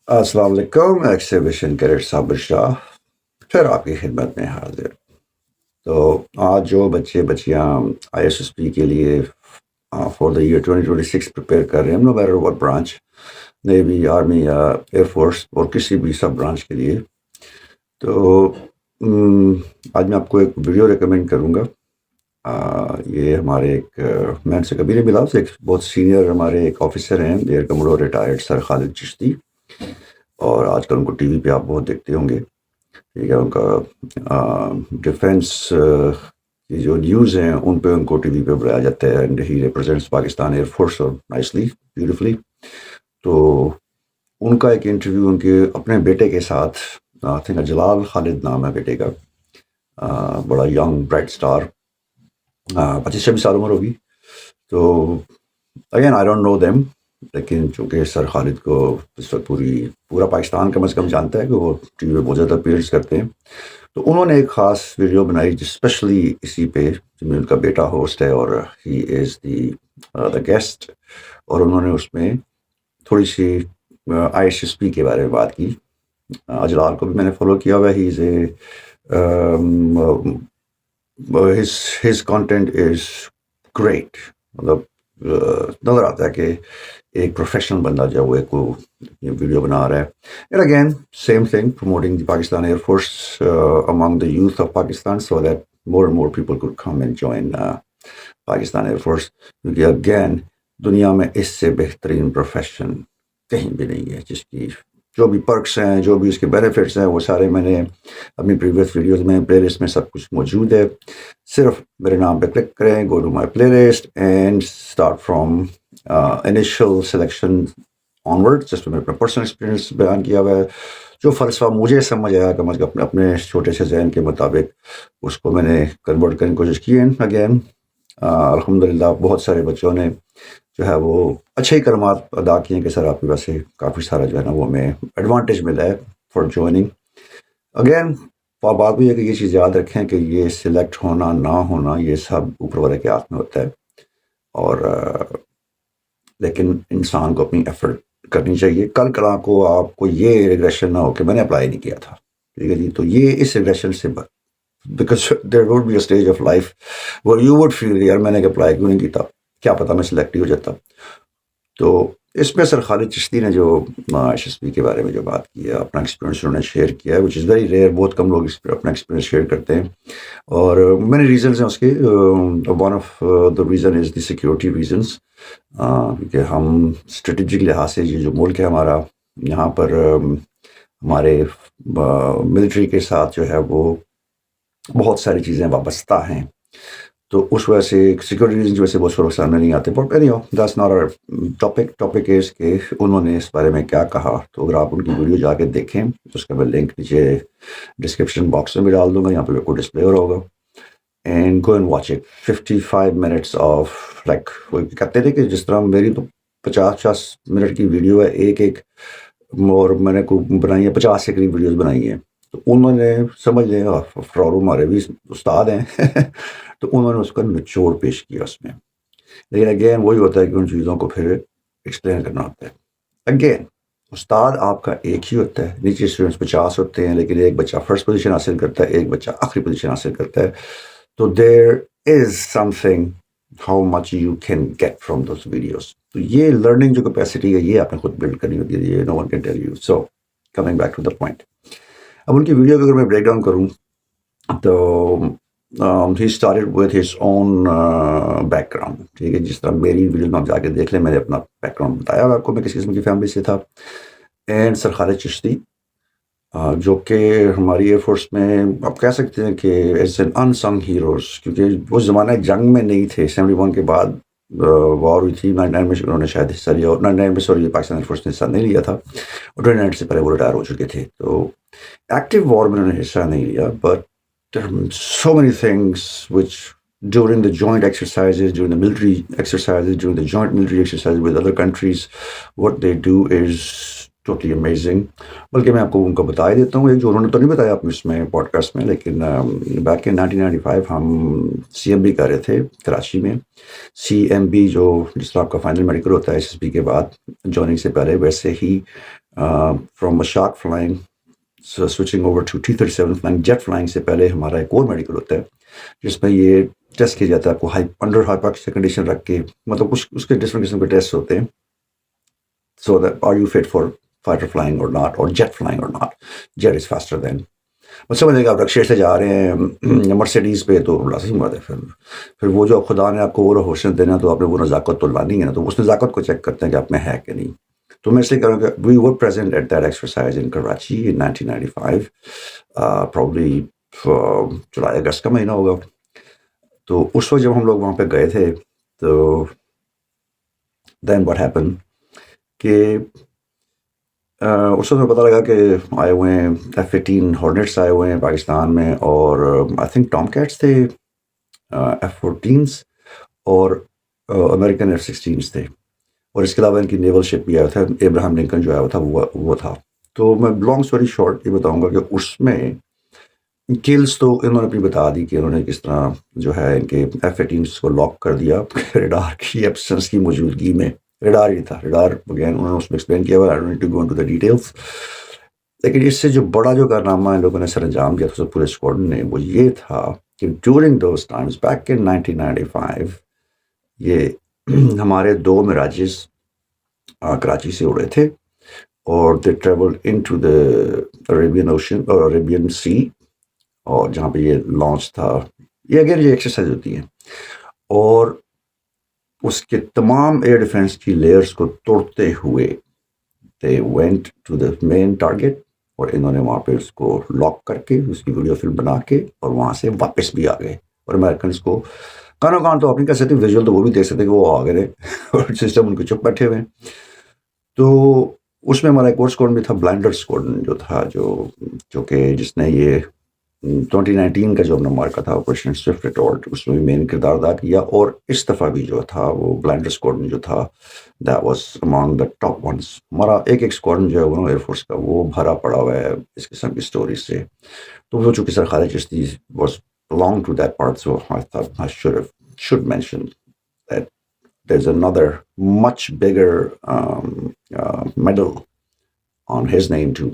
السلام علیکم، ایکسیبیشن کیڈٹ صابر شاہ پھر آپ کی خدمت میں حاضر۔ تو آج جو بچے بچیاں آئی ایس ایس پی کے لیے فار دا ایئر 2026 پریپیئر کر رہے ہیں، no matter what branch, navy, army یا ایئر فورس اور کسی بھی سب برانچ کے لیے، تو آج میں آپ کو ایک ویڈیو ریکمینڈ کروں گا۔ یہ ہمارے ایک میں ان سے کبھی نہیں ملا، ایک بہت سینئر ہمارے ایک آفیسر ہیں، ایئر کموڈور ریٹائرڈ سر خالد چشتی، اور آج کل ان کو ٹی وی پہ آپ بہت دیکھتے ہوں گے۔ ٹھیک ہے، ان کا ڈیفینس کی جو نیوز ہیں ان پہ ان کو ٹی وی پہ بلایا جاتا ہے، and he represents Pakistan air force nicely, beautifully. تو ان کا ایک انٹرویو ان کے اپنے بیٹے کے ساتھ، آئی تھنک جلال خالد نام ہے بیٹے کا، بڑا ینگ برائٹ اسٹار، 25-26 سال عمر ہوگی۔ تو again I don't know them, لیکن چونکہ سر خالد کو اس وقت پورا پاکستان کم از کم جانتا ہے کہ وہ ٹی وی پہ بہت زیادہ اپیئرنس کرتے ہیں، تو انہوں نے ایک خاص ویڈیو بنائی اسپیشلی اسی پہ، جن میں ان کا بیٹا ہوسٹ ہے اور ہی از دا گیسٹ، اور انہوں نے اس میں تھوڑی سی آئی ایس ایس پی کے بارے میں بات کی۔ اجلال کو بھی میں نے فالو کیا ہوا ہے، ہی از اے ہز کانٹینٹ از گریٹ، مطلب نظر آتا ہے کہ ایک پروفیشنل بندہ جو وہ ایک ویڈیو بنا رہا ہے۔ And again same thing, promoting the Pakistan air force among the youth of Pakistan so that more and more people could come and join Pakistan air force, کیونکہ اگین دنیا میں اس سے بہترین پروفیشن کہیں بھی نہیں ہے، جس کی جو بھی پرکس ہیں، جو بھی اس کے بینیفٹس ہیں، وہ سارے میں نے اپنی پریویس ویڈیوز میں پلے لسٹ میں سب کچھ موجود ہے۔ صرف میرے نام پہ کلک کریں، go to my playlist and start from initial selection onward, جس میں اپنا پرسنل ایکسپیرینس بیان کیا ہوا ہے۔ جو فلسفہ مجھے سمجھ آیا کم از کم اپنے چھوٹے سے ذہن کے مطابق، اس کو میں نے کنورٹ کرنے کی کوشش کی۔ اینڈ اگین الحمدللہ بہت سارے بچوں نے جو ہے وہ اچھے کلمات ادا کیے ہیں کہ سر آپ کی وجہ سے کافی سارا جو ہے نا وہ ہمیں ایڈوانٹیج ملا ہے فار جوائننگ۔ اگین بات بھی ہے کہ یہ چیز یاد رکھیں کہ یہ سلیکٹ ہونا نہ ہونا یہ سب اوپر والے کے ہاتھ میں ہوتا ہے، اور لیکن انسان کو اپنی ایفرٹ کرنی چاہیے۔ کل کلا کو آپ کو یہ ریگریشن نہ ہو کہ میں نے اپلائی نہیں کیا تھا، ٹھیک ہے جی، تو یہ اس ریگریشن سے because there would be a stage of life where you would feel یار میں نے اپلائی کیوں نہیں کیا، کیا پتا میں سلیکٹ ہی ہو جاتا۔ تو اس میں سر خالد چشتی نے جو ایس ایس پی کے بارے میں جو بات کی ہے، اپنا ایکسپیرینس انہوں نے شیئر کیا ہے، وچ از ویری ریئر، بہت کم لوگ اپنا ایکسپیرینس شیئر کرتے ہیں، اور مینی ریزنز ہیں اس کے۔ One of the reason is the security reasons, کیونکہ ہم اسٹریٹجک لحاظ سے یہ جو ملک ہے ہمارا، یہاں پر ہمارے ملٹری کے ساتھ جو ہے وہ بہت ساری چیزیں وابستہ ہیں، تو اس وجہ سے سیکورٹی ریزن کی وجہ سے بہت لوگ سامنے نہیں آتے۔ But anyhow that's not our topic is کہ انہوں نے اس بارے میں کیا کہا۔ تو اگر آپ ان کی ویڈیو جا کے دیکھیں تو اس کا میں لنک نیچے ڈسکرپشن باکس میں بھی ڈال دوں گا، یہاں پہ آپ کو ڈسپلے ہو رہا ہوگا، and go and watch it. 55 minutes of like, وہ کہتے تھے کہ جس طرح میری تو 50 منٹ کی ویڈیو ہے ایک، اور میں نے کو بنائی ہے 50 کے قریب ویڈیوز بنائی ہیں، تو انہوں نے سمجھ لیں فراور ہمارے بھی استاد ہیں تو انہوں نے اس کا نچوڑ پیش کیا اس میں۔ لیکن اگین وہی ہوتا ہے کہ ان چیزوں کو پھر ایکسپلین کرنا ہوتا ہے۔ اگین استاد آپ کا ایک ہی ہوتا ہے، نیچے اسٹوڈنٹس 50 ہوتے ہیں، لیکن ایک بچہ فرسٹ پوزیشن حاصل کرتا ہے، ایک بچہ آخری پوزیشن حاصل کرتا ہے، تو there is something how much you can get from those videos. تو یہ لرننگ جو کیپیسٹی ہے یہ آپ نے خود بلڈ کرنی ہوتی ہے، یہ no one can tell you. So coming back to the point, اب ان کی ویڈیو کو اگر میں بریک ڈاؤن کروں تو he started with his own background، ٹھیک ہے، جس طرح میری ویڈیو میں آپ جا کے دیکھ لیں، میں نے اپنا بیک گراؤنڈ بتایا آپ کو، میں کس قسم کی فیملی سے تھا۔ اینڈ سر خالد چشتی جو کہ ہماری ایئر فورس میں آپ کہہ سکتے ہیں کہ ایز این ان سنگ ہیروز، کیونکہ وہ زمانہ جنگ میں نہیں تھے، 71 کے بعد وار ہوئی تھی، 99 میں انہوں نے شاید حصہ لیا، اور 99 میں سوری پاکستان ایئر فورس نے حصہ نہیں لیا تھا، اور 29 سے پہلے وہ ریٹائر ہو چکے تھے، تو ایکٹیو وار میں انہوں نے حصہ نہیں لیا۔ But there are so many things which during the joint exercises, during the military exercises, during the joint military exercises with other countries, what they do is totally amazing۔ بلکہ میں آپ کو ان کو بتا ہی دیتا ہوں، ایک جو انہوں نے تو نہیں بتایا اپنے اس میں پوڈ کاسٹ میں، لیکن بیک ان 1995 ہم سی ایم بی کر رہے تھے کراچی میں۔ سی ایم بی جو جس طرح آپ کا فائنل میڈیکل ہوتا ہے ایس ایس بی کے بعد جوائننگ سے پہلے، ویسے ہی from shark flying switching over to T-37 flying. Jet flying سے پہلے ہمارا ایک اور میڈیکل ہوتا ہے جس میں یہ ٹیسٹ کیا جاتا ہے آپ کو انڈر ہائپوکسیا کنڈیشن رکھ کے, مطلب اس کے ڈفرنٹ قسم کے ٹیسٹ ہوتے ہیں. So that are you fit for fighter flying or not, or jet flying or not. Jet is faster than, بس سمجھے گا آپ رکشے سے جا رہے ہیں مرسیڈیز پہ تو لازم بات ہے. پھر وہ جو خدا نے آپ کو وہ حوصلہ دینا تو آپ نے وہ نزاکت تو لانی ہے نا, تو اس نزاکت کو چیک کرتے ہیں کہ آپ میں ہے کہ نہیں. تو میں اس لیے کروں گا we were present at that exercise in Karachi in 1995, probably July August کا مہینہ ہوگا. تو اس وقت جب ہم لوگ وہاں پہ گئے تھے تو دین واٹ ہیپن کہ اس وقت میں پتہ لگا کہ آئے ہوئے ہیں F-18 ہارنیٹس آئے ہوئے ہیں پاکستان میں, اور آئی تھنک ٹام کیٹس تھے, F-14s اور امریکن F-16s تھے, اور اس کے علاوہ ان کی نیول شپ بھی آیا تھا, ابراہم لنکن جو آیا تھا وہ تھا. تو میں لانگ اسٹوری شارٹ یہ بتاؤں گا کہ اس میں کلز تو انہوں نے اپنی بتا دی کہ انہوں نے کس طرح جو ہے ان کے F-18s کو لاک کر دیا ریڈار کی ایبسنس کی موجودگی میں. ریڈار ہی تھا, ریڈار اگین انہوں نے اس میں ایکسپلین کیا ہوا, I don't need to go into the details. لیکن اس سے جو بڑا جو کارنامہ ان لوگوں نے سر انجام دیا تھا پورے اسکواڈن نے, وہ یہ تھا کہ during those Times back in 1995 یہ ہمارے 2 مراجز کراچی سے اڑے تھے, اور they travel into the Arabian ocean اور عربین سی, اور جہاں پہ یہ لانچ تھا. یہ اگین یہ ایکسرسائز ہوتی ہے, اور اس کے تمام ایئر ڈیفنس کی لیئرز کو توڑتے ہوئے they went to the main target, اور انہوں نے وہاں پہ اس کو لاک کر کے اس کی ویڈیو فلم بنا کے اور وہاں سے واپس بھی آ گئے. اور امریکنس کو کان تو آپ نہیں کر سکتے, ویژول تو وہ بھی دیکھ سکتے کہ وہ آ گئے اور سسٹم ان کو چپ بیٹھے ہوئے. تو اس میں ہمارا ایک اور اسکواڈن بھی تھا, بلائنڈر اسکواڈن جو تھا, جو کہ جس نے یہ 2019 کا جو اپنا مارکا تھا آپریشن سوئفٹ ریٹارٹ, اس میں بھی مین کردار ادا کیا. اور اس دفعہ بھی جو تھا وہ بلائنڈر اسکواڈن جو تھا that was among the top ones. ہمارا ایک اسکواڈن جو ہے وہ ایئر فورس کا وہ بھرا پڑا ہوا ہے اس قسم کی اسٹوری سے. تو وہ چونکہ sir Khalid Chishti was belong to that part, so I thought I should mention that there's another much bigger medal on his name too,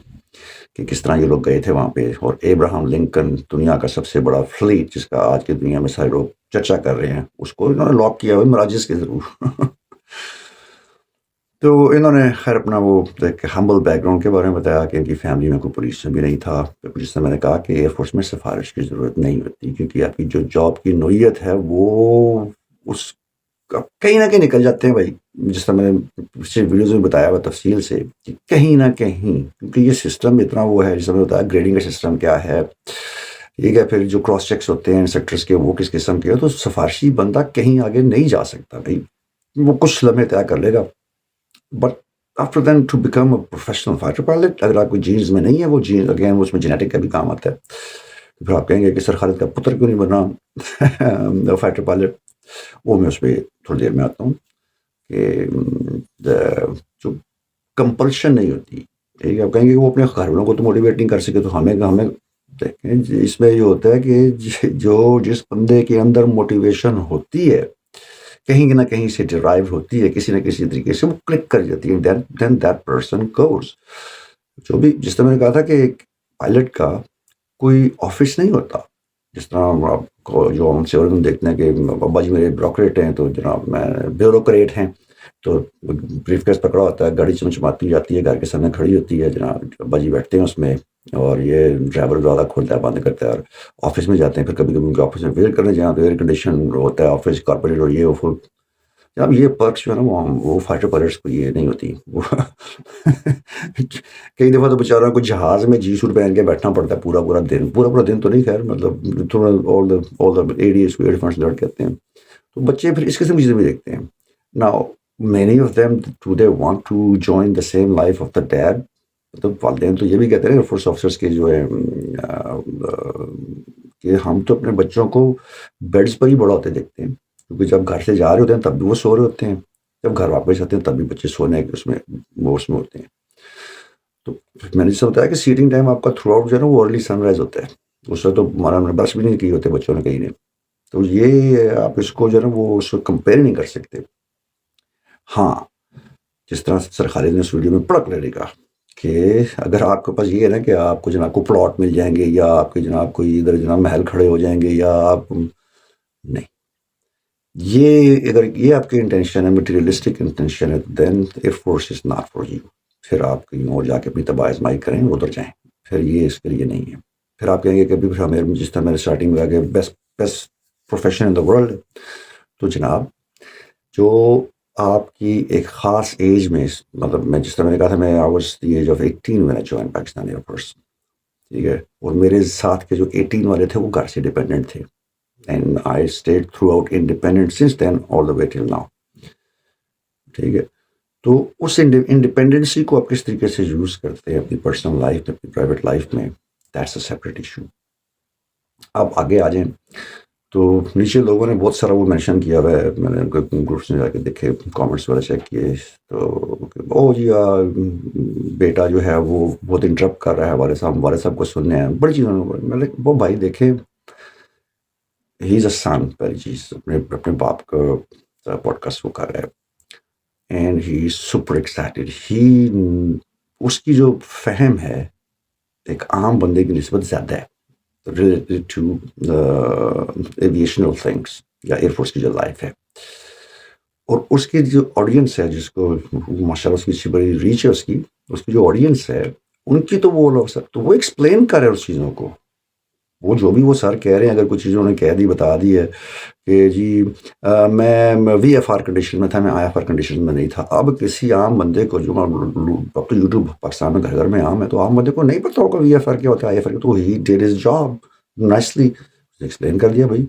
کہ کس طرح یہ لوگ گئے تھے وہاں پہ. اور ابراہم لنکن دنیا کا سب سے بڑا فلیٹ جس کا آج کی دنیا میں سارے لوگ چرچا کر رہے ہیں, اس کو انہوں نے لاک کیا ہوئے مراجز کے ضرور. تو انہوں نے خیر اپنا وہ ایک ہمبل بیک گراؤنڈ کے بارے میں بتایا کہ ان کی فیملی میں کوئی پولیس بھی نہیں تھا. جس سے میں نے کہا کہ ایئر فورس میں سفارش کی ضرورت نہیں ہوتی, کیونکہ آپ کی جو جاب کی نوعیت ہے وہ اس کہیں نہ کہیں نکل جاتے ہیں بھائی. جس طرح میں نے پچھلے ویڈیوز میں بتایا ہوا تفصیل سے کہ کہیں نہ کہیں, کیونکہ یہ سسٹم اتنا وہ ہے, جس طرح میں بتایا گریڈنگ کا سسٹم کیا ہے, ٹھیک ہے, پھر جو کراس چیکس ہوتے ہیں سیکٹرز کے وہ کس قسم کے, تو سفارشی بندہ کہیں آگے نہیں جا سکتا بھائی. وہ کچھ لمحے طے کر لے گا, but after then to become a professional fighter pilot, اگر آپ کو جینز میں نہیں ہے, وہ جینز اگین اس میں جینیٹک کا بھی کام آتا ہے. پھر آپ کہیں گے کہ سر خالد کا پتر کیوں نہیں بنا فائٹر پائلٹ, وہ میں اس پہ تھوڑی دیر میں آتا ہوں. کہ جو کمپلشن نہیں ہوتی, ٹھیک ہے, آپ کہیں گے کہ وہ اپنے گھر والوں کو تو موٹیویٹ نہیں کر سکے, تو ہمیں دیکھیں اس میں یہ ہوتا ہے کہ جو جس بندے کے اندر موٹیویشن ہوتی ہے کہیں نہ کہیں سے ڈرائیو ہوتی ہے, کسی نہ کسی طریقے سے وہ کلک کر جاتی ہے, دین دیٹ پرسن گوز. جو بھی جس طرح میں نے کہا تھا کہ ایک پائلٹ کا کوئی آفس نہیں ہوتا, جس طرح آپ کو جو ہم سیول میں دیکھتے ہیں کہ ابا جی میرے بیوروکریٹ ہیں, تو جناب میں بیوروکریٹ ہیں, تو بریف کیس پکڑا ہوتا ہے, گاڑی چمچماتی جاتی ہے, گھر کے سامنے کھڑی ہوتی ہے, جناب ابا جی بیٹھتے ہیں اس میں, اور یہ ڈرائیور زیادہ کھولتا ہے بند کرتا ہے, اور آفس میں جاتے ہیں. پھر کبھی کبھی ان کے آفس میں وزٹ کرنے جانا تو ایئر کنڈیشن ہوتا ہے آفس, کارپوریٹ, اور یہ وہ جناب یہ پرکس جو ہے نا وہ فائٹر پائلٹس کو یہ نہیں ہوتی. کئی دفعہ تو بیچاروں کو جہاز میں جی سوٹ پہن کے بیٹھنا پڑتا ہے پورا دن تو نہیں, خیر مطلب تھوڑا آل دا ایڈیز کو ایئر ڈیفنس لڑ کہتے ہیں. تو بچے پھر اس قسم کی چیزیں بھی دیکھتے ہیں. Now many of them do they want to join the same life of the dad. مطلب والدین تو یہ بھی کہتے ہیں ایئر فورس آفیسرس کے جو ہے کہ ہم تو اپنے بچوں کو بیڈس پر ہی بڑا ہوتے دیکھتے ہیں, کیونکہ جب گھر سے جا رہے ہوتے ہیں تب بھی وہ سو رہے ہوتے ہیں, جب گھر واپس آتے ہیں تب بھی بچے سونے کے اس میں ہوتے ہیں. تو میں نے جیسے بتایا کہ سیٹنگ ٹائم آپ کا تھرو آؤٹ جو ہے نا وہ ارلی سن رائز ہوتا ہے, اس سے تو ہمارا برش بھی نہیں کیے ہوتے بچوں نے کہیں نے. تو یہ آپ اس کو جو ہے نا وہ اس کو کمپیئر نہیں کر سکتے. ہاں, جس طرح سر خالد نے اس ویڈیو میں پڑک لے لکھا کہ اگر آپ کے پاس یہ ہے نا کہ آپ کو جناب کو پلاٹ مل جائیں گے یا آپ کے جناب کوئی ادھر جناب محل کھڑے ہو جائیں گے یا آپ نہیں، یہ اگر یہ آپ کی انٹینشن ہے مٹیریلسٹک انٹینشن ہے then air force is not for you. پھر آپ کہیں اور جا کے اپنی تباہ آزمائی کریں ادھر جائیں، پھر یہ اس کے لیے نہیں ہے. پھر آپ کہیں گے کہ ابھی ہمیں جس طرح میں نے اسٹارٹنگ میں آگے best profession in the world. تو جناب جو آپ کی ایک خاص ایج میں، مطلب میں جس طرح میں نے کہا تھا میں I was the age of 18 when I joined Pakistan air force, ٹھیک ہے، اور میرے ساتھ کے جو 18 والے تھے وہ گھر سے ڈپینڈنٹ تھے. And I stayed throughout independent since then all the way till now. ٹھیک ہے، تو اس انڈیپینڈنسی کو آپ کس طریقے سے یوز کرتے ہیں اپنی پرسنل لائف میں، اپنی پرائیویٹ لائف میں، دیٹس اے سیپریٹ ایشو. آپ آگے آ جائیں تو نیچے لوگوں نے بہت سارا وہ مینشن کیا ہوا ہے، میں نے گروپس میں جا کے دیکھے، کامنٹس وغیرہ چیک کیے، تو او جی بیٹا جو ہے وہ بہت انٹرپٹ کر رہا ہے والد صاحب کو سننے ہیں بڑی چیزوں میں. وہ بھائی دیکھے ہی از اے سن، پہلی چیز اپنے باپ کا پوڈ کاسٹ وہ کر رہا ہے and he is super excited. اس کی جو فہم ہے ایک عام بندے کی نسبت زیادہ ہے related to aviational things یا ایئر فورس کی جو لائف ہے. اور اس کی جو آڈینس ہے جس کو ماشاء اللہ اس کی اچھی بڑی ریچ ہے، اس کی جو آڈینس ہے ان کی تو وہ لوگ سب تو وہ ایکسپلین کر رہے ہیں اس چیزوں کو. وہ جو بھی وہ سر کہہ رہے ہیں، اگر کچھ چیزوں نے کہہ دی بتا دی ہے کہ جی میں وی ایف آر کنڈیشن میں تھا، میں آئی ایف آر کنڈیشن میں نہیں تھا. اب کسی عام بندے کو جو اب تو یوٹیوب پاکستان میں گھر گھر میں عام ہے، تو عام بندے کو نہیں پتا ہوگا وی ایف آر کیا ہوتا ہے، آئی ایف آر. تو he did his job nicely explain کر دیا بھائی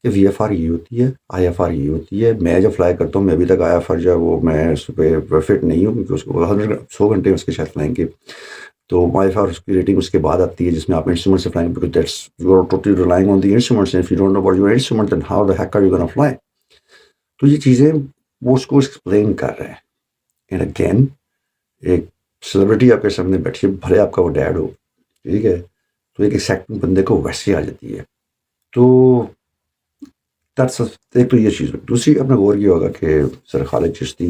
کہ وی ایف آر یہ ہوتی ہے، آئی ایف آر یہ ہوتی ہے. میں جب فلائی کرتا ہوں میں ابھی تک آئی ایف آر جو ہے وہ میں اس پہ فٹ نہیں ہوں، کیونکہ اس کو 100 گھنٹے اس کے شاید فلائیں گے تو آئی ایف آر اس کی ریٹنگ اس کے بعد آتی ہے جس میں آپ انسٹرومنٹ سے فلائیں، because that's you are totally relying on the instruments. If you don't know about your instrument then how the heck are you gonna fly. تو یہ چیزیں وہ اس کو ایکسپلین کر رہے ہیں. اینڈ اگین ایک سیلیبریٹی آپ کے سامنے بیٹھی ہے، بھلے آپ کا وہ ڈیڈ ہو، ٹھیک ہے، تو ایک ایکسائٹمنٹ بندے کو ویسے آ جاتی ہے. تو ایک تو یہ چیز. دوسری آپ نے غور کیا ہوگا کہ سر خالد چشتی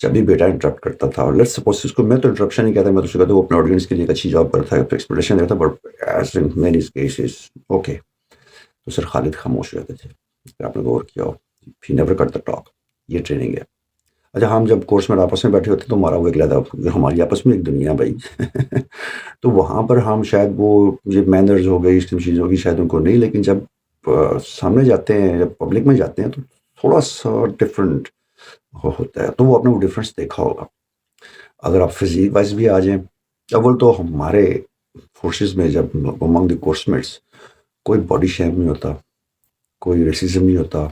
جب بھی بیٹا انٹرپٹ کرتا تھا، اور لیٹس سپوز اس کو میں تو انٹرپشن نہیں کہتا، میں تو کہتا ہوں وہ اپنے آڈینس کے لیے ایک اچھی جاب کرتا ہے، ایکسپلیشن دیتا، but as in many cases okay تو سر خالد خاموش رہتے تھے. آپ نے غور کیا ہو he never cut the talk. یہ ٹریننگ ہے. اچھا ہم جب کورس میں آپس میں بیٹھے ہوتے تو ہمارا وہ ایک لہدا ہماری آپس میں ایک دنیا بھائی تو وہاں پر ہم شاید وہ یہ مینرز ہو گئی اس چیزوں کی شاید ان کو نہیں، لیکن جب سامنے جاتے ہیں، جب پبلک میں جاتے ہیں تو تھوڑا سا ڈفرینٹ ہوتا ہے. تو وہ آپ نے وہ ڈفرینس دیکھا ہوگا. اگر آپ فزیک وائز بھی آ جائیں، اول تو ہمارے فورسز میں جب امنگ دی کورسمیٹس کوئی باڈی شیم نہیں ہوتا، کوئی ریسزم نہیں ہوتا،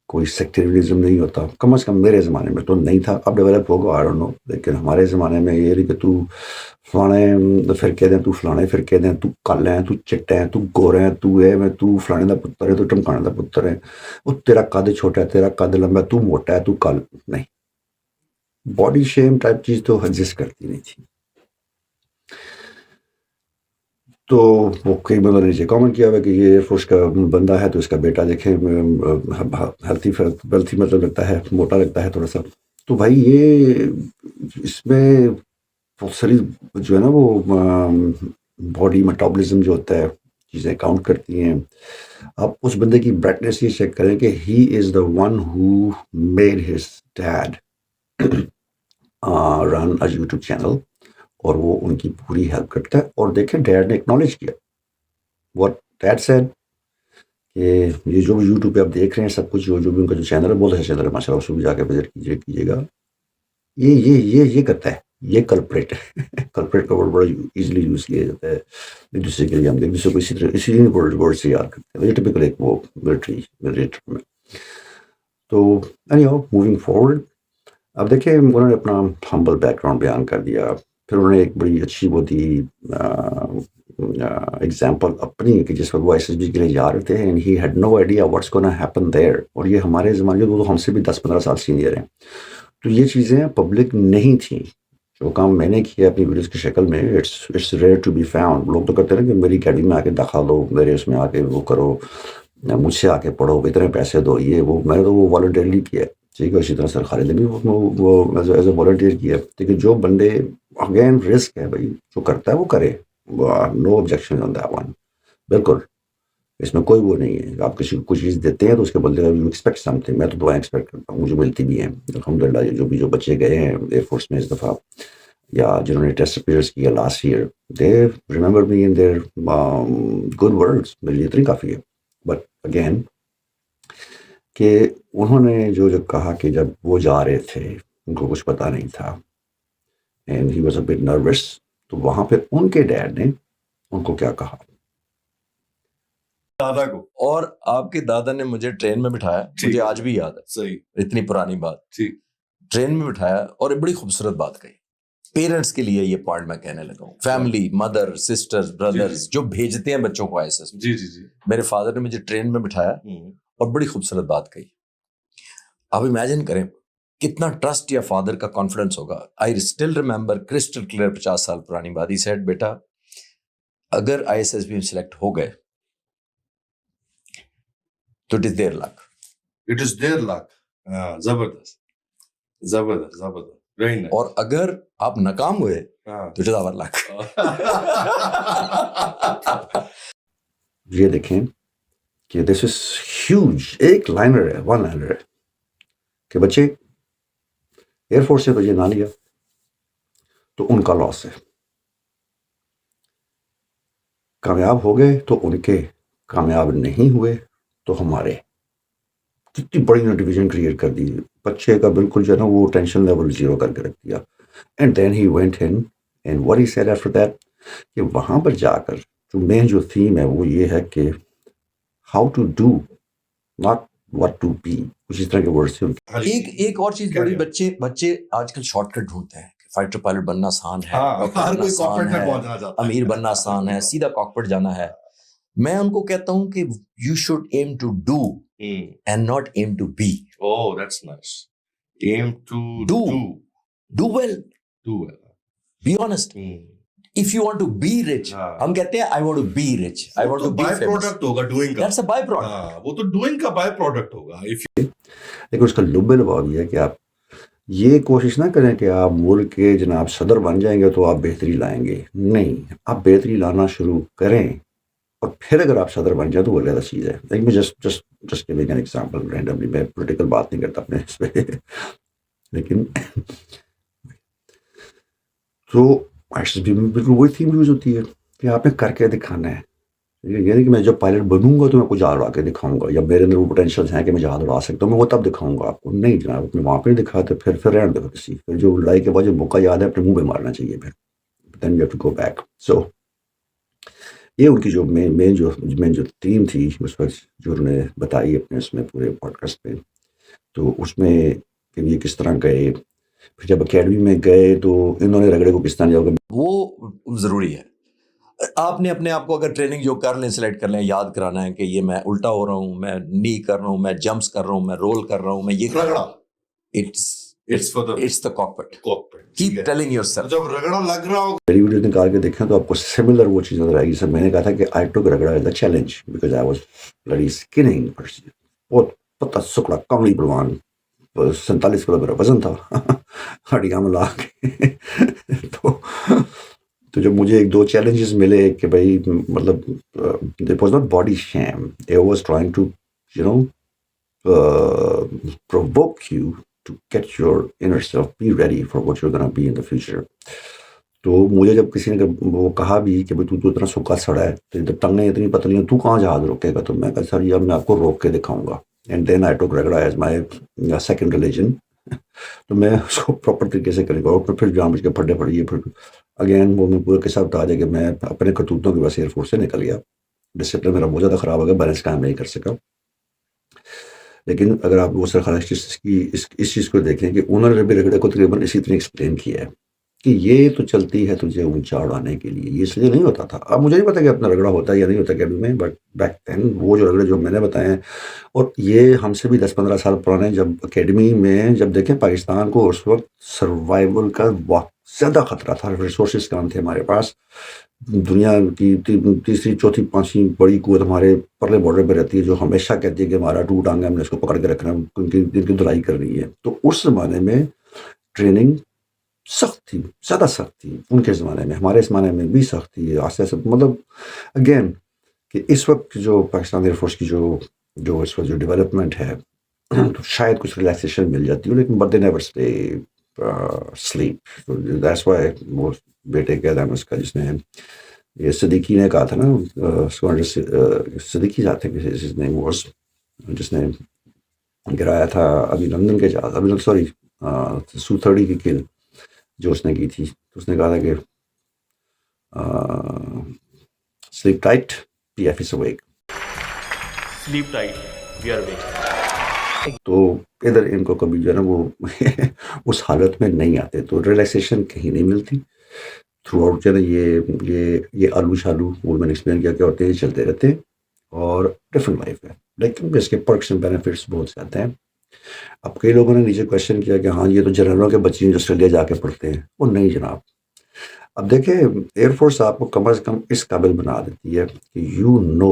کوئی سیکٹریزم نہیں ہوتا. کم از کم میرے زمانے میں تو نہیں تھا، اب ڈیولپ ہوگا آئی ڈونٹ نو، لیکن ہمارے زمانے میں یہ نہیں کہ تو فلانے فرقے دیں، تو فلانے فرقے دیں، تو کل ہیں، تو چٹے ہیں، تو گورے ہیں، تو ہے میں تو فلانے دا پتر ہے، تو ٹمکانے دا پتر ہے، وہ تیرا قد چھوٹا ہے، تیرا قد لمبا ہے، تو موٹا ہے، تو کل نہیں. باڈی شیم ٹائپ چیز تو ایگزسٹ کرتی نہیں تھی. تو وہ کئی بندوں نے نیچے کامنٹ کیا ہوا کہ یہ ایئر فورس کا بندہ ہے تو اس کا بیٹا دیکھیں ہیلتھی مطلب لگتا ہے، موٹا لگتا ہے تھوڑا سا. تو بھائی یہ اس میں بہت ساری جو ہے نا وہ باڈی میٹابولزم جو ہوتا ہے چیزیں کاؤنٹ کرتی ہیں. آپ اس بندے کی برائٹنیس یہ چیک کریں کہ he is the one who made his dad run a YouTube channel, اور وہ ان کی پوری ہیلپ کرتا ہے. اور دیکھیں ڈیڈ نے اکنالج کیا واٹ ڈیڈ سیڈ کہ یہ جو بھی یوٹیوب پہ آپ دیکھ رہے ہیں سب کچھ، جو بھی ان کا جو چینل ہے بہت اچھا چینل ہے ماشاء اللہ، اس کو بھی جا کے وزٹ کیجیے گا. یہ کرتا ہے، یہ کلپریٹ ہے. کلپریٹ کا ورڈ بڑا ایزیلی یوز کیا جاتا ہے ایک دوسرے کے لیے. ہم ایک دوسرے کو اسی لیے ورڈ سے یاد کرتے ہیں. یہ ٹپکل ایک وہ ملٹری میں. تو اینی ہاؤ موونگ فارورڈ، اب دیکھیں انہوں نے اپنا ہمبل بیک گراؤنڈ بیان کر دیا. پھر انہوں نے ایک بڑی اچھی وہ دی ایگزامپل اپنی کہ جس وقت وہ ایس ایس بی کے لیے جا رہے تھے and he had no idea what's gonna happen there. اور یہ ہمارے زمانے میں تو ہم سے بھی 10-15 سال سینئر ہیں. تو یہ چیزیں پبلک نہیں تھیں. جو کام میں نے کیا اپنی ویڈیوز کی شکل میں it's rare to be found. لوگ تو کرتے ہیں کہ میری اکیڈمی میں آ کے داخل دو، میرے اس میں آ کے وہ کرو، مجھ سے آ کے پڑھو، اتنے پیسے دو، یہ وہ. میں نے تو وہ والنٹیرلی کیا. ٹھیک ہے. اسی طرح سر خالد نے بھی وہ ایز اے والنٹیئر کیا. لیکن جو بندے اگین رسک ہے بھائی, جو کرتا ہے وہ کرے, no objection on that one. بالکل اس میں کوئی وہ نہیں ہے. آپ کسی کو کچھ چیز دیتے ہیں تو اس کے بدلے یو ایکسپیکٹ سم تھنگ. میں تو دعائیں ایکسپیکٹ کرتا ہوں, مجھے ملتی بھی ہیں الحمد للہ. جو بچے گئے ہیں ایئر فورس میں اس دفعہ, یا جنہوں نے ٹیسٹ اپیئرس کیا last year, they remember me in their good words. میرے لیے اتنی کافی ہے. بٹ اگین کہ انہوں نے جو کہا کہ جب وہ جا رہے تھے ان کو کچھ پتا نہیں تھا, and he was a but nervous, تو وہاں پہ ان کے ڈیڈ نے ان کو کیا کہا دادا کو, اور آپ کے دادا نے مجھے ٹرین میں بٹھایا, مجھے آج بھی یاد ہے, صحیح, اتنی پرانی بات, ٹھیک, ٹرین میں بٹھایا اور ایک بڑی خوبصورت بات کہی. پیرنٹس کے لیے یہ پوائنٹ میں کہنے لگا ہوں, فیملی, مدر, سسٹرز, بردرز جو بھیجتے ہیں بچوں کو آئی ایس ایس. جی جی جی, میرے فادر نے مجھے ٹرین میں بٹھایا اور بڑی خوبصورت بات کہی. آپ امیجن کریں کتنا ٹرسٹ یا فادر کا کانفیڈنس ہوگا. I still remember crystal clear, 50 سال پرانی بات. ہی سیڈ بیٹا اگر آئی ایس ایس بی میں سلیکٹ ہو گئے تو it is their luck. It is their luck. زبردست زبردست زبردست, ویری نائس. اور اگر آپ ناکام ہوئے تو اٹ از آور لک. یہ دیکھیں کہ دس از ہیوج. ایک لائنر ہے, ون لائنر ہے کہ بچے ایئر فورس سے بجے نہ لیا تو ان کا لاس ہے, کامیاب ہو گئے تو ان کے, کامیاب نہیں ہوئے تو ہمارے. کتنی بڑی ڈویژن کریٹ کر دی بچے کا, بالکل جو ہے نا وہ ٹینشن لیول زیرو کر کے رکھ دیا. And then he went in and what he said after that, کہ وہاں پر جا کر جو مین جو تھیم ہے وہ یہ ہے کہ how to do, not what to be. کچھ اس طرح کے ورڈ سے. ایک اور چیز بڑی, بچے آج کل شارٹ کٹ ڈھونڈتے ہیں. فائٹر پائلٹ بننا آسان ہے, ہر کوئی کاکپٹ میں پہنچنا چاہتا ہے, امیر بننا آسان ہے, سیدھا کاکپٹ جانا ہے. میں ان کو کہتا ہوں کہ you should aim to do and not aim to be. Oh, that's nice. Aim to Do. do. Do well, Do well. Be honest. If you want to be rich, ہم کہتے ہیں I want to be rich, I want to be by famous. Product ہوگا doing کا. That's a byproduct. وہ تو doing کا by product ہوگا. لیکن اس کا لب لباب یہ ہے کہ آپ یہ کوشش نہ کریں کہ آپ ملک کے جناب صدر بن جائیں گے تو آپ بہتری لائیں گے. نہیں, آپ بہتری لانا شروع کریں اور پھر اگر آپ صدر بن جائیں تو وہ زیادہ چیز ہے. لیکن میں just giving an example randomly, میں پولیٹیکل بات نہیں کرتا اپنے اس پہ. لیکن تو بالکل وہی تھیم یوز ہوتی ہے کہ آپ نے کر کے دکھانا ہے. یہ نہیں کہ میں جب پائلٹ بنوں گا تو میں کچھ جہاز اڑا کے دکھاؤں گا, یا میرے اندر وہ پوٹینشیلس ہیں کہ میں جہاز اڑا سکتا ہوں, میں وہ تب دکھاؤں گا آپ کو. نہیں جناب, اپنے وہاں پہ نہیں دکھاتے پھر رہنے دو کسی. پھر جو لڑائی کے بعد جو موقع یاد ہے اپنے منہ پہ مارنا چاہیے. پھر then you have to go back. So یہ ان کی جو مین جو تھیم تھی اس وقت جو انہوں نے بتائی اپنے اس میں پورے پوڈ کاسٹ پہ, تو اس میں کہ یہ کس طرح گئے, پھر جب اکیڈمی میں گئے تو انہوں نے رگڑے کو کس طرح جاؤ. وہ ضروری ہے. آپ نے اپنے آپ کو اگر ٹریننگ جو کر لیں, سلیکٹ کر لیں, یاد کرانا ہے کہ یہ میں الٹا ہو رہا ہوں, میں نی کر رہا ہوں, میں جمپس کر رہا ہوں, میں رول کر رہا ہوں, میں یہ رگڑا, it's the cockpit. Keep telling yourself. جب رگڑا لگ رہا ہو, میری ویڈیو نکال کے دیکھیں تو آپ کو سملر وہ چیز نظر آئے گی. سر میں نے کہا تھا کہ آئی ٹوک رگڑا as a challenge because I was bloody skinning. بہت پتہ سکڑا کملی بلوان, 47 کلو میرا وزن تھا ہڈیاں ملا کے. تو جب مجھے 1-2 چیلنجز ملے کہ بھائی مطلب it was not body shame, it was trying to provoke you to get your inner self, be ready for what you're going to be in the future. تو مجھے جب کسی نے وہ کہا بھی کہ بھائی تو اتنا سوکھا سڑا ہے, تو ٹنگیں اتنی پتلی ہیں, تو کہاں جہاز روکے گا. تو میں کہا سر یہ میں آپ کو روک کے دکھاؤں گا. اینڈ دین آئی ٹوک رگڑا ایز مائی سیکنڈ ریلیجن. تو میں اس کو پراپر طریقے سے کرے گا. اور پھر جان بوجھ کے پھڈے پڑیے. پھر اگین وہ میں پورے کے ساتھ بتا دیا کہ میں اپنے کرتوتوں کی وجہ سے ایئر فورس سے نکل گیا. ڈسپلن میرا بہت زیادہ خراب ہو گیا, بیلنس قائم نہیں کر سکا. لیکن اگر آپ وہ سر خالص اس چیز کو دیکھیں کہ انہوں نے بھی رگڑے کو تقریباً اسی طرح ایکسپلین کیا ہے کہ یہ تو چلتی ہے تجھے اونچا اڑانے کے لیے. یہ اس لیے نہیں ہوتا تھا. اب مجھے نہیں پتا کہ اپنا رگڑا ہوتا ہے یا نہیں ہوتا اکیڈمی میں, بٹ بیک دین وہ جو رگڑے جو میں نے بتائے ہیں, اور یہ ہم سے بھی 10-15 سال پرانے, جب اکیڈمی میں جب دیکھیں پاکستان کو اس وقت سروائیول کا بہت زیادہ خطرہ تھا, ریسورسز کام تھے ہمارے پاس, دنیا کی تیسری چوتھی پانچویں بڑی قوت ہمارے پرلے بارڈر پہ رہتی ہے, جو ہمیشہ کہتی ہے کہ ہمارا ٹو ٹانگ ہے, ہم نے اس کو پکڑ کے رکھنا ہے, ان کی دھلائی کرنی ہے. تو اس زمانے میں ٹریننگ سخت تھی, زیادہ سخت تھی ان کے زمانے میں, ہمارے زمانے میں بھی سخت تھی. آہستہ آہستہ مطلب اگین کہ اس وقت جو پاکستان ایئر فورس کی جو اس وقت جو ڈیولپمنٹ ہے, تو شاید کچھ ریلیکسیشن مل جاتی ہو, لیکن but they never stay slip. That's why وہ بیٹے کیا تھا اس کا, جس نے یہ صدیقی نے کہا تھا نا, صدیقی جاتے ہیں جس نے گرایا تھا ابھی لندن کے جہاز, ابھی سوری Su-30 کی کل جو اس نے کی تھی, تو اس نے کہا تھا کہ sleep tight, P F is awake. Sleep tight, we are awake. تو ادھر ان کو کبھی جو ہے نا وہ اس حالت میں نہیں آتے, تو ریلیکسیشن کہیں نہیں ملتی تھرو آؤٹ. جو ہے نا یہ آلو شالو وہ میں نے ایکسپلین کیا ہوتے ہیں, چلتے رہتے ہیں, اور ڈفرینٹ لائف ہے, لیکن اس کے پرکس اینڈ بینیفٹس بہت زیادہ ہیں. اب کئی لوگوں نے نیچے کویشچن کیا کہ ہاں یہ تو جنرلوں کے بچے ہیں جو آسٹریلیا جا کے پڑھتے ہیں. وہ نہیں جناب. اب دیکھیں ایئر فورس آپ کو کم از کم اس قابل بنا دیتی ہے کہ you know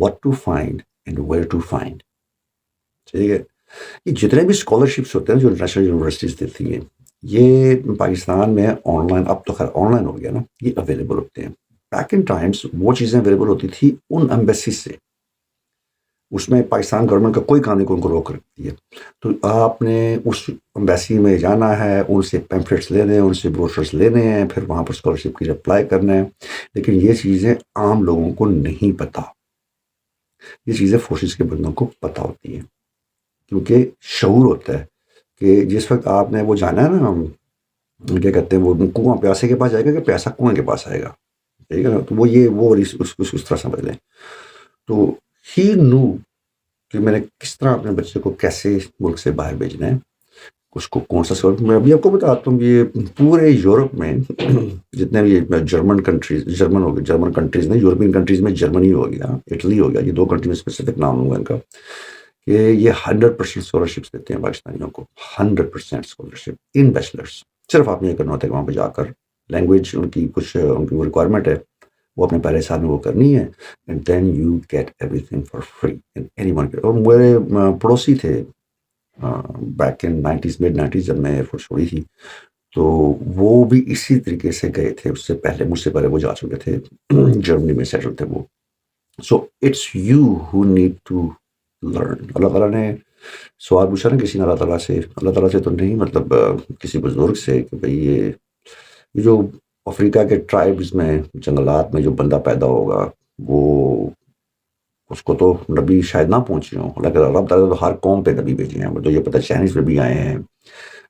what to find and where to find. ٹھیک ہے, یہ جتنے بھی اسکالرشپس ہوتے ہیں جو نیشنل یونیورسٹیز دیتی ہیں, یہ پاکستان میں آن لائن, اب تو خیر آن لائن ہو گیا نا, یہ اویلیبل ہوتے ہیں. بیک ان ٹائمس وہ چیزیں اویلیبل ہوتی تھی ان ایمبیسیز سے, اس میں پاکستان گورنمنٹ کا کوئی کام نہیں, ان کو روک رکھتی ہے. تو آپ نے اس ایمبیسی میں جانا ہے, ان سے پیمفلیٹس لینے ہیں, ان سے بروشرس لینے ہیں, پھر وہاں پر اسکالرشپ کے لیے اپلائی کرنا ہے. لیکن یہ چیزیں عام لوگوں کو نہیں پتہ, یہ چیزیں فورسز کے بندوں کو پتہ ہوتی ہیں, کیونکہ شعور ہوتا ہے کہ جس وقت آپ نے وہ جانا ہے نا, کیا کہتے ہیں وہ کنواں پیاسے کے پاس جائے گا کہ پیاسا کنویں کے پاس آئے گا, ٹھیک ہے نا, تو وہ اس طرح سمجھ لیں. تو ہی نو کہ میں نے کس طرح اپنے بچے کو کیسے ملک سے باہر بھیجنا ہے, اس کو کون سا سوال. میں ابھی آپ کو بتاتا ہوں, یہ پورے یورپ میں جتنے بھی جرمن کنٹریز نہیں, یورپین کنٹریز میں جرمنی ہو گیا, اٹلی ہو گیا, یہ 2 کنٹری میں اسپیسیفک نام ہوں گا ان کا, کہ یہ 100% اسکالرشپس دیتے ہیں پاکستانیوں کو, 100% اسکالرشپ ان بیچلرس. صرف آپ نے یہ کرنا ہوتا ہے کہ وہاں پہ جا کر لینگویج ان کی ریکوائرمنٹ ہے, وہ اپنے پہلے سال میں وہ کرنی ہے, and then you get everything for free and anyone. اور میرے پڑوسی تھے back in 90s mid 90s جب میں ایئر فورس چھوڑی تھی, تو وہ بھی اسی طریقے سے گئے تھے. اس سے پہلے مجھ سے پہلے وہ جا چکے تھے, جرمنی میں سیٹل تھے وہ. So it's you who need to learn. اللہ تعالیٰ نے سوال پوچھا نا کسی نے اللہ تعالیٰ سے تو نہیں, مطلب کسی بزرگ سے, کہ بھئی یہ جو افریقہ کے ٹرائبز میں جنگلات میں جو بندہ پیدا ہوگا, وہ اس کو تو نبی شاید نہ پہنچے ہوں, لیکن اللہ تعالیٰ تو ہر قوم پہ نبی بھیجے ہیں. تو یہ پتہ چائنیز پہ بھی آئے ہیں,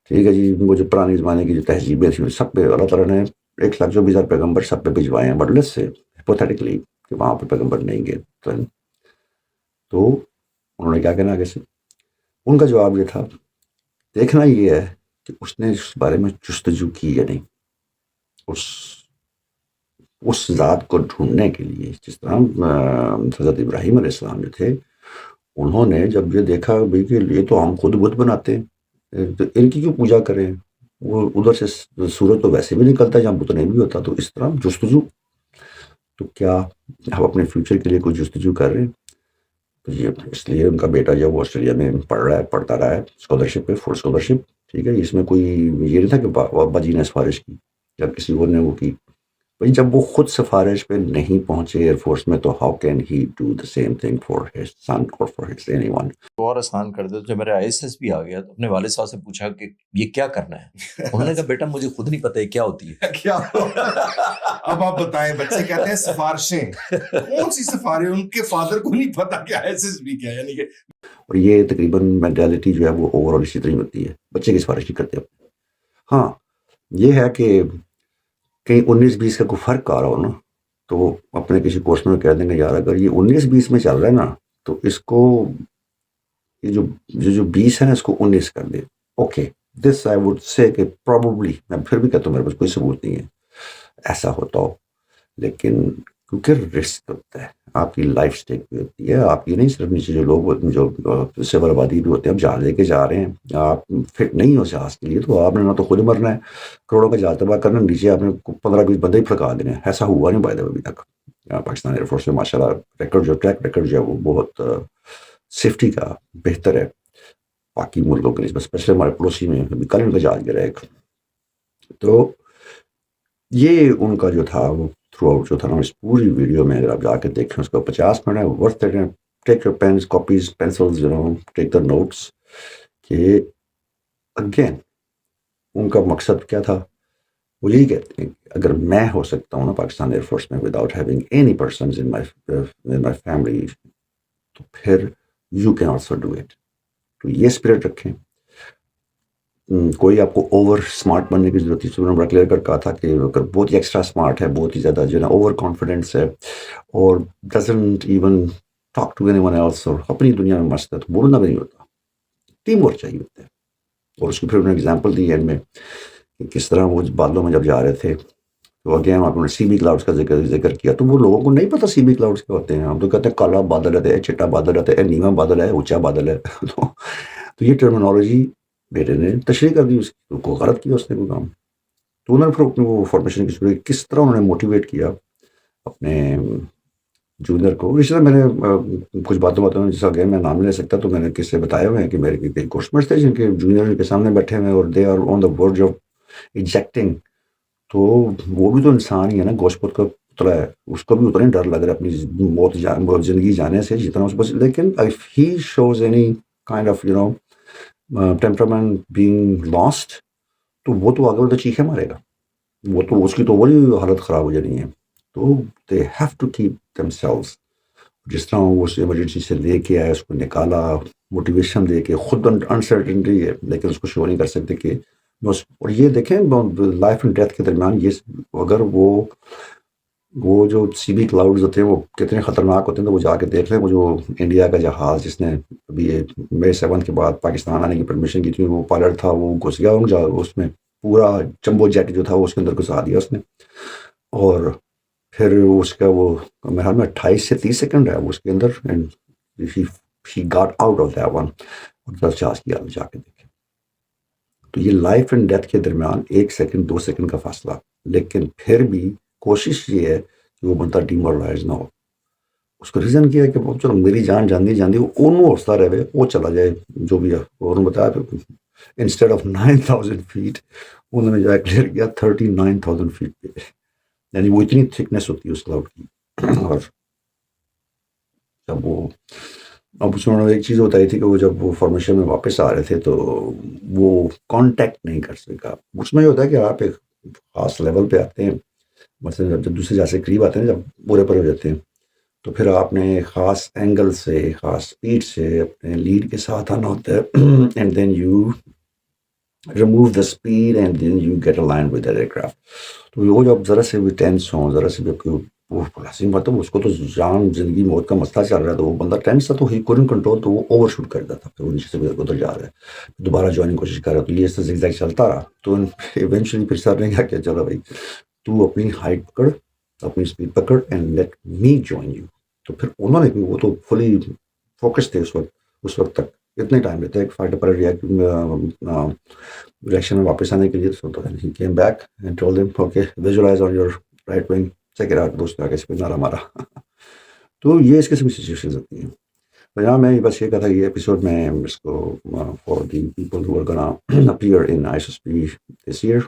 ٹھیک ہے جی, وہ جو پرانے زمانے کی جو تہذیبیں تھیں سب پہ اللہ تعالیٰ نے 1,24,000 پیغمبر سب پہ بھجوائے ہیں. بٹ لیٹس سے ہپوتھیٹیکلی کہ وہاں پہ پیغمبر نہیں گئے, تو انہوں نے کیا کہنا آگے سے, ان کا جواب یہ تھا, دیکھنا یہ ہے کہ اس نے اس بارے میں جستجو کی یا نہیں, اس ذات کو ڈھونڈنے کے لیے. جس طرح حضرت ابراہیم علیہ السلام جو تھے, انہوں نے جب یہ دیکھا بھائی کہ یہ تو ہم خود بت بناتے ہیں, تو ان کی کیوں پوجا کریں, وہ ادھر سے سورج تو ویسے بھی نکلتا ہے جہاں بت نہیں بھی ہوتا. تو اس طرح جستجو, تو کیا آپ اپنے فیوچر کے لیے کوئی جستجو کر رہے ہیں؟ تو یہ اس لیے ان کا بیٹا جب وہ آسٹریلیا میں پڑھتا رہا ہے اسکالرشپ پہ, فل اسکالرشپ, ٹھیک ہے. اس میں کوئی یہ نہیں تھا کہ ابا جی نے سفارش کی جب کسی اور نے وہ کی. بھائی جب وہ خود سفارش پہ نہیں پہنچے ایئر فورس میں, تو how can he do the same thing for his son اور فار ہز اینی ون. اور آسان کر دے. جب میرا ISS بھی آ گیا تو اپنے والد صاحب سے پوچھا کہ یہ کیا کرنا ہے, انہوں نے کہا بیٹا مجھے خود نہیں پتہ یہ کیا ہوتی ہے. کیا اب آپ بتائیں, بچے کہتے ہیں سفارشیں, کون سی سفارش, ان کے فادر کو نہیں پتا کہ ISS بھی کیا, یعنی کہ اور یہ تقریباً مینٹیلٹی جو ہے وہ اوور آل اسی طرح ہوتی ہے, بچے کی سفارش نہیں کرتے. ہاں یہ ہے کہ کہیں 19-20 کا کوئی فرق آ رہا ہو نا, تو وہ اپنے کسی کورس میں کہہ دیں گے یار اگر یہ 19-20 میں چل رہا ہے نا, تو اس کو یہ جو 20 ہے نا اس کو 19 کر دے. Okay this I would say کہ پرابلی میں پھر بھی کہتا ہوں میرے پاس کوئی ثبوت نہیں ہے ایسا ہوتا ہو، لیکن کیونکہ رسک ہوتا ہے، آپ کی لائف اسٹیک بھی ہوتی ہے، آپ کی نہیں صرف نیچے جو لوگ جو سول آبادی بھی ہوتے ہیں، آپ جہاز لے کے جا رہے ہیں، آپ فٹ نہیں ہو جہاز کے لیے تو آپ نے نہ تو خود مرنا ہے، کروڑوں کا جہاز تباہ کرنا، نیچے آپ نے 15-20 بندے ہی پھڑکا دینے ہیں. ایسا ہوا نہیں بائی ابھی تک. پاکستان ایئر فورس میں ماشاء اللہ ریکارڈ جو ٹریک ریکارڈ جو ہے وہ بہت سیفٹی کا بہتر ہے باقی ملکوں کے لیے، اسپیشلی ہمارے پڑوسی میں کل ان کا جہاز گرا ایک. تو یہ ان کا جو تھا وہ تھرو آؤٹ جو تھا نا، اس پوری ویڈیو میں اگر آپ جا کے دیکھیں اس کا 50 منٹ ہے، worth it. Take your pens copies pencils, take the notes. کہ اگین ان کا مقصد کیا تھا، وہ یہی کہتے ہیں کہ اگر میں ہو سکتا ہوں نا پاکستان ایئر فورس میں without having any persons in my family, تو پھر you can also do it. تو یہ اسپرٹ رکھیں. کوئی آپ کو اوور اسمارٹ بننے کی ضرورت ہے. بڑا کلیئر کر کہا تھا کہ اگر بہت ہی ایکسٹرا اسمارٹ ہے، بہت ہی زیادہ جو ہے نا اوور کانفیڈینس ہے اور doesn't even talk to anyone else, اور اپنی دنیا میں مست ہے، تو بولنا بھی نہیں ہوتا. ٹیم ورک چاہیے ہوتا ہے. اور اس کی پھر انہوں نے ایگزامپل دی اینڈ میں کہ کس طرح وہ بادلوں میں جب جا رہے تھے تو اگین آپ نے سی بی کلاؤڈس کا ذکر کیا. تو وہ لوگوں کو نہیں پتا سی بی کلاؤڈس کیا ہوتے ہیں. ہم تو کہتے ہیں کالا بادل رہتے ہے، چٹا بادل رہتے ہے، نیواں بادل ہے، اونچا بادل ہے. تو یہ ٹرمینالوجی بیٹے نے تشریح کر دی، اس کو غلط کیا اس نے کوئی کام. تو انہوں نے پھر اپنی وہ فارمیشن کی صورت کس طرح انہوں نے موٹیویٹ کیا اپنے جونیئر کو. اسی طرح میں نے کچھ باتوں جیسا اگین میں نام نہیں لے سکتا، تو میں نے کس سے بتایا ہوئے ہیں کہ میرے کئی کورسمنٹس تھے جن کے جونیئر کے سامنے بیٹھے ہوئے اور they are on the ورج of ایجیکٹنگ. تو وہ بھی تو انسان ہی ہے نا، گوشت پوت کا پتلا ہے، اس کو بھی اتنا ہی ڈر لگ رہا ہے اپنی موت زندگی جانے سے جتنا اس کو. لیکن if he shows any kind of temperament being lost, تو وہ تو آگے بڑھتے چیخے مارے گا، وہ تو اس کی تو وہی حالت خراب ہو جانی ہے. تو they have to keep themselves. جس طرح وہ اس ایمرجنسی سے لے کے آیا، اس کو نکالا، موٹیویشن دے کے. خود انسرٹنٹی ہے لیکن اس کو شو نہیں کر سکتے کہ اور یہ دیکھیں لائف اینڈ ڈیتھ کے درمیان یہ اگر وہ جو سی بی کلاؤڈز ہوتے ہیں وہ کتنے خطرناک ہوتے ہیں. تو وہ جا کے دیکھ لیں. وہ جو انڈیا کا جہاز جس نے ابھی مئی 7 کے بعد پاکستان آنے کی پرمیشن کی تھی، وہ پائلٹ تھا، وہ گھس گیا اس میں، پورا جمبو جیٹ جو تھا وہ اس کے اندر گھسا دیا اس نے. اور پھر اس کا وہ میرے خیال میں 28 سے 30 سیکنڈ ہے وہ اس کے اندر، and he got out of that one. اور 10 کی آدمی جا کے دیکھے. تو یہ لائف اینڈ ڈیتھ کے درمیان 1 سیکنڈ 2 سیکنڈ کا فاصلہ. لیکن پھر بھی کوشش یہ ہے کہ وہ بندہ ڈیمورلائز نہ ہو. اس کا ریزن کیا ہے کہ چلو میری جان جاندی وہ انہوں حوصلہ رہے، وہ چلا جائے جو بھی ہے. اور انہوں نے بتایا انسٹیڈ آف 9000 فیٹ انہوں نے جو ہے کلیئر کیا 39,000 فیٹ پہ. یعنی وہ اتنی تھکنیس ہوتی ہے اس کلاؤڈ کی. اور جب وہ اب اس میں ایک چیز بتائی تھی کہ وہ جب وہ فارمیشن میں واپس آ رہے تھے تو وہ کانٹیکٹ نہیں کر سکا. اس میں یہ ہوتا ہے کہ آپ ایک خاص لیول پہ آتے ہیں، مثلا جب دوسرے جیسے قریب آتے ہیں، جب پورے پر ہو جاتے ہیں، تو پھر آپ نے خاص اینگل سے، خاص اسپیڈ سے اپنے لیڈ کے ساتھ آنا ہوتا ہے. And then you remove the speed and then you get a line with that aircraft. تو وہ جب ذرا سے بھی ٹینس ہوں، ذرا سے بھی وہ مطلب اس کو تو جان زندگی موت کا مسئلہ چل رہا ہے، تو وہ بندہ ٹینس تھا تو ہی کوڈنٹ کنٹرول، تو وہ اوور شوٹ کر دیتا. پھر وہ نیچے سے ادھر جا رہا ہے، دوبارہ جوائننگ کوشش کر رہا ہے. تو یہ اس طرح زگزیگ چلتا رہا. تو ایونچولی پھر سر نے کہا کہ چلو بھائی تو اپنی ہائٹ پکڑ، اپنی اسپیڈ پکڑ and let me join you. تو پھر انہوں نے، وہ تو فلی فوکس تھے اس وقت تک. اتنے ٹائم لیتے ہیں فائٹر پر ریئیکشن میں واپس آنے کے لیے. تو he came back and told them okay ویژوائز on your right wing check it out. دوست نے آگے سے نعرہ مارا. تو یہ اس قسم کی سچویشنز ہوتی ہیں. تو یہاں میں بس یہ کہا تھا یہ ایپیسوڈ میں اس کو for the people who are gonna appear in I S P this year,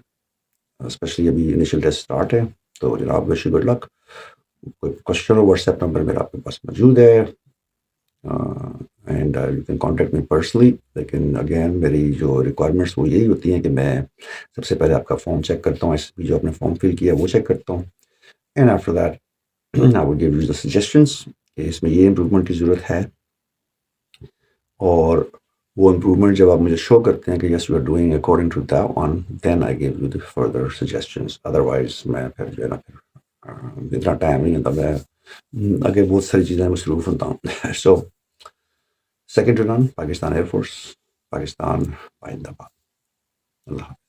especially ابھی انیشیل ٹیسٹ اسٹارٹ ہے. تو جناب وش یو گڈ لک. کوئی کوشچن ہو واٹس ایپ نمبر میرا آپ کے پاس موجود ہے، and you can contact me personally. لیکن اگین میری جو ریکوائرمنٹس وہ یہی ہوتی ہیں کہ میں سب سے پہلے آپ کا فارم چیک کرتا ہوں، ایس پی جو آپ نے فارم فل کیا وہ چیک کرتا ہوں. And after that I would give you the suggestions کہ اس میں یہ امپروومنٹ کی ضرورت ہے. اور وہ امپروومنٹ جب آپ مجھے شو کرتے ہیں کہ yes you are doing according to that one, then I give you the further suggestions. Otherwise میں پھر جو ہے نا پھر اتنا ٹائم نہیں ہوتا، میں آگے بہت ساری چیزیں مصروف ہوتا ہوں. سو سیکنڈ ٹو نن پاکستان ایئر فورس، پاکستان آئندہ باد. اللہ حافظ.